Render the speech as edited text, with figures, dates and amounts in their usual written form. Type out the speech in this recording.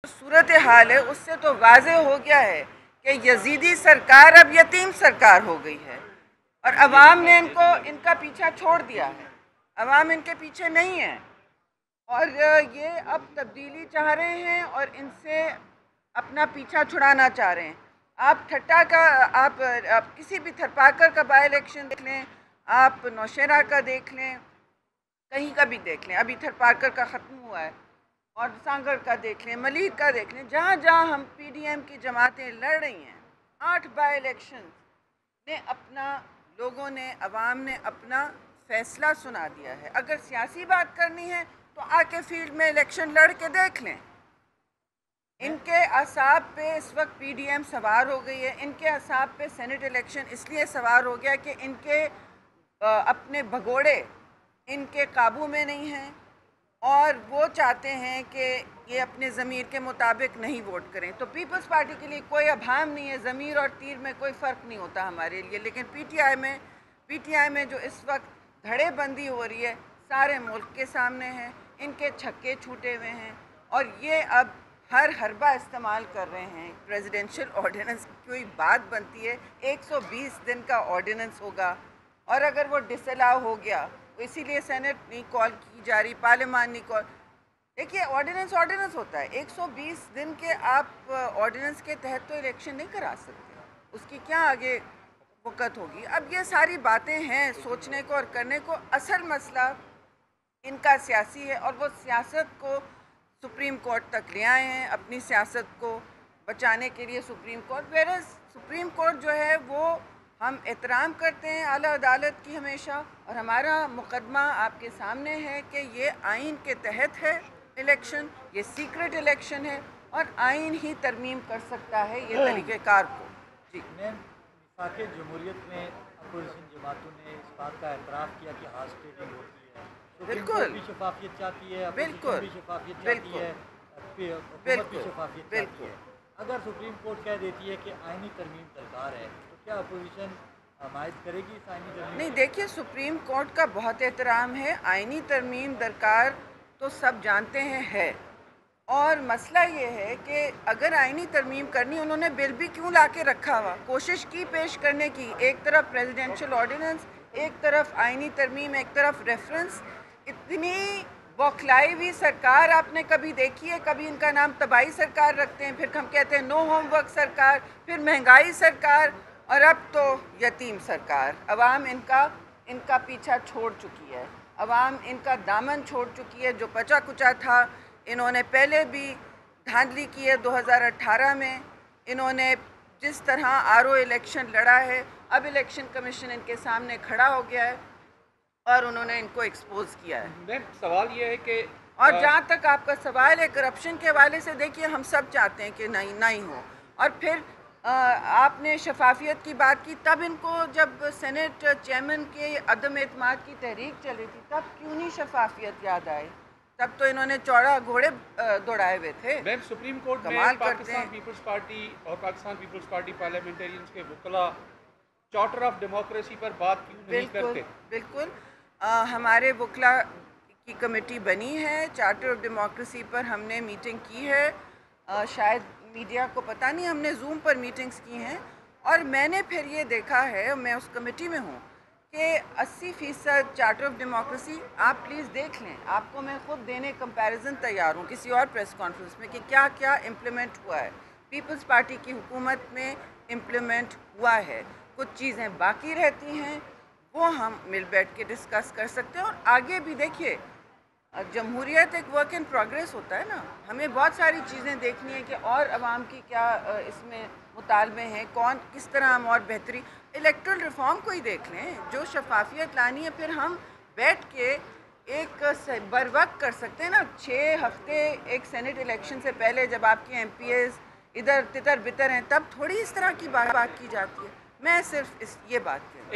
सूरत हाल है उससे तो वाज़े हो गया है कि यजीदी सरकार अब यतीम सरकार हो गई है और अवाम ने इनका पीछा छोड़ दिया है। अवाम इनके पीछे नहीं है और ये अब तब्दीली चाह रहे हैं और इनसे अपना पीछा छुड़ाना चाह रहे हैं। आप ठट्टा का आप किसी भी थरपाकर का बाई इलेक्शन देख लें, आप नौशेरा का देख लें, कहीं का भी देख लें, अभी थरपाकर का ख़त्म हुआ है, और सांगड़ का देख लें, मलिक का देख लें, जहाँ जहाँ हम पीडीएम की जमातें लड़ रही हैं, 8 बाई इलेक्शन ने लोगों ने, अवाम ने अपना फैसला सुना दिया है। अगर सियासी बात करनी है तो आके फील्ड में इलेक्शन लड़ के देख लें। इनके असाब पे इस वक्त पीडीएम सवार हो गई है। इनके असाब पे सेनेट इलेक्शन इसलिए सवार हो गया कि इनके अपने भगोड़े इनके काबू में नहीं हैं और वो चाहते हैं कि ये अपने ज़मीर के मुताबिक नहीं वोट करें। तो पीपल्स पार्टी के लिए कोई अभाम नहीं है, ज़मीर और तीर में कोई फ़र्क नहीं होता हमारे लिए। लेकिन पीटीआई में जो इस वक्त धड़ेबंदी हो रही है सारे मुल्क के सामने है। इनके छक्के छूटे हुए हैं और ये अब हर हरबा इस्तेमाल कर रहे हैं। प्रेसिडेंशियल ऑर्डिनेंस की कोई बात बनती है, 120 दिन का ऑर्डिनेंस होगा और अगर वो डिसअलाउ हो गया तो इसीलिए सेनेट नहीं कॉल की जा रही, पार्लियामान नहीं कॉल। देखिए ऑर्डिनेंस होता है, 120 दिन के आप ऑर्डिनेंस के तहत तो इलेक्शन नहीं करा सकते, उसकी क्या आगे वक़्त होगी। अब ये सारी बातें हैं सोचने को और करने को। असल मसला इनका सियासी है और वो सियासत को सुप्रीम कोर्ट तक ले आए हैं अपनी सियासत को बचाने के लिए। सुप्रीम कोर्ट जो है वो हम एहतराम करते हैं आला अदालत की हमेशा, और हमारा मुकदमा आपके सामने है कि ये आइन के तहत है इलेक्शन, ये सीक्रेट इलेक्शन है और आइन ही तरमीम कर सकता है ये तरीक़ेकार को। जी मैम, वफाक़ जमहूरियत में अपोजिशन जमातों ने इस बात का एतराफ़ किया कि हार्स ट्रेडिंग होती है, बिल्कुल भी शफाफियत चाहती है, बिल्कुल भी शफाफियत चाहती है, हुकूमत भी शफाफियत चाहती है। अगर सुप्रीम कोर्ट कह देती है कि आइनी तरमीम दरकार है तो क्या अपोजिशन हमायत करेगी इस आइनी तरमीम? नहीं, देखिए सुप्रीम कोर्ट का बहुत एहतराम है, आइनी तरमीम दरकार तो सब जानते हैं है। और मसला ये है कि अगर आइनी तरमीम करनी, उन्होंने बिल भी क्यों ला के रखा हुआ, कोशिश की पेश करने की, एक तरफ प्रेसिडेंशियल ऑर्डिनेंस, एक तरफ आइनी तरमीम, एक तरफ रेफरेंस। इतनी बौखलाई हुई सरकार आपने कभी देखी है? कभी इनका नाम तबाही सरकार रखते हैं, फिर हम कहते हैं नो होमवर्क सरकार, फिर महंगाई सरकार और अब तो यतीम सरकार। अवाम इनका पीछा छोड़ चुकी है, अवाम इनका दामन छोड़ चुकी है। जो बचा कुचा था इन्होंने पहले भी धांधली की है। 2018 में इन्होंने जिस तरह आरओ इलेक्शन लड़ा है, अब इलेक्शन कमीशन इनके सामने खड़ा हो गया है और उन्होंने इनको एक्सपोज किया है। मैम, सवाल ये है कि और जहाँ तक आपका सवाल है करप्शन के हवाले से, देखिए हम सब चाहते हैं कि नहीं हो। और फिर आपने शफाफियत की बात की, तब इनको जब सेनेट चेयरमैन के अदम एतमाद की तहरीक चली थी तब क्यों नहीं शफाफियत याद आई? तब तो इन्होंने चौड़ा घोड़े दौड़ाए हुए थे। मैम, सुप्रीम कोर्ट कमाल में पाकिस्तान पीपल्स पार्टी और पाकिस्तान पीपल्स पार्टी पार्लियामेंटेरियंस के वकला चार्टर ऑफ डेमोक्रेसी पर बात क्यों नहीं करते? बिल्कुल हमारे वकला की कमेटी बनी है, चार्टर ऑफ डेमोक्रेसी पर हमने मीटिंग की है। शायद मीडिया को पता नहीं, हमने जूम पर मीटिंग्स की हैं और मैंने फिर ये देखा है, मैं उस कमेटी में हूँ, कि 80% चार्टर ऑफ डेमोक्रेसी आप प्लीज़ देख लें। आपको मैं ख़ुद देने कंपैरिजन तैयार हूँ किसी और प्रेस कॉन्फ्रेंस में कि क्या क्या इम्प्लीमेंट हुआ है। पीपल्स पार्टी की हुकूमत में इम्प्लीमेंट हुआ है, कुछ चीज़ें बाकी रहती हैं, वो हम मिल बैठ के डिस्कस कर सकते हैं। और आगे भी देखिए, जमहूरियत एक वर्क इन प्रोग्रेस होता है ना, हमें बहुत सारी चीज़ें देखनी है कि और अवाम की क्या इसमें मुतालबे हैं, कौन किस तरह हम और बेहतरी। इलेक्ट्रल रिफॉर्म को ही देख लें, जो शफाफियत लानी है, फिर हम बैठ के एक बर वक्त कर सकते हैं ना। 6 हफ्ते एक सेनेट इलेक्शन से पहले जब आपके MPs इधर तितर बितर हैं, तब थोड़ी इस तरह की बात की जाती है। मैं सिर्फ ये बात करूँ।